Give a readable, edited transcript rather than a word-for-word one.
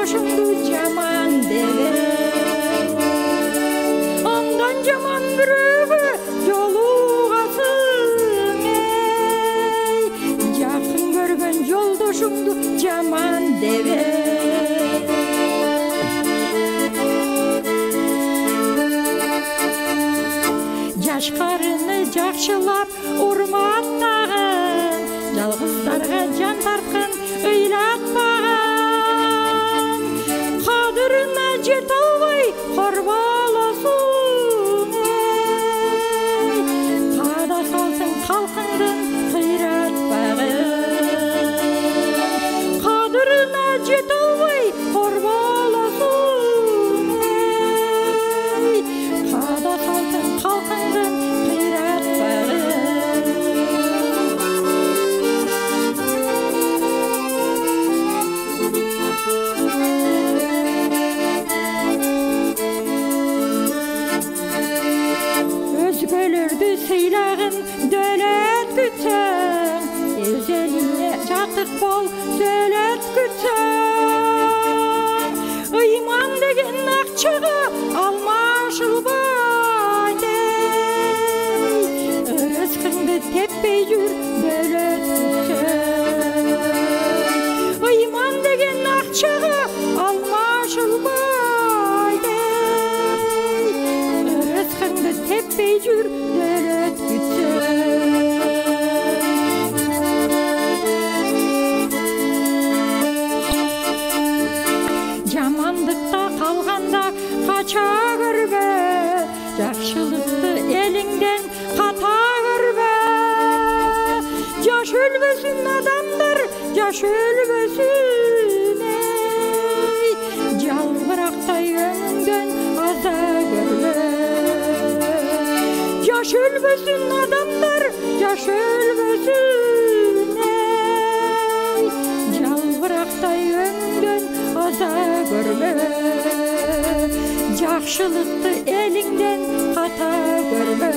жолдошыңды жаман деме. Андан жаман бирөөгө жолугасың эй. Жакын көргөн жолдошуңду жаман деме. Жашкарыны жакшылап урматтаган, жалгыздарга жан тарткан ыйлатпаган. Кадырына жете албай кор болосуң эй. Када салсың калкыңдын кыйратпагын. Кадырына жете албай кор болосуң эй. Када салсың калкыңдын өзгөлөрдү сыйлагын дөлөт күтсөң, өз элине жатык бол сөөлөт күтсөң. Ыйман деген акчага алмашылбайт эй. Ырыскыңды теппей жүр дөлөт күтсөң. Ыйман деген акчага алмашылбайт эй. Ырыскыңды теппей жүр дөлөт күтсөң. Жамандыкта калганда кача көрбө, жакшылыкты элиңден ката көрбө. Жаш өлбөсүн адамдар, жаш өлбөсүн эй. Жалбырактай өңүңдөн аза көрбө. Жаш өлбөсүн адамдар, жаш өлбөсүн эй. Жалбырактай өңүңдөн аза көрбө. Жакшылыкты элиңден ката көрбө.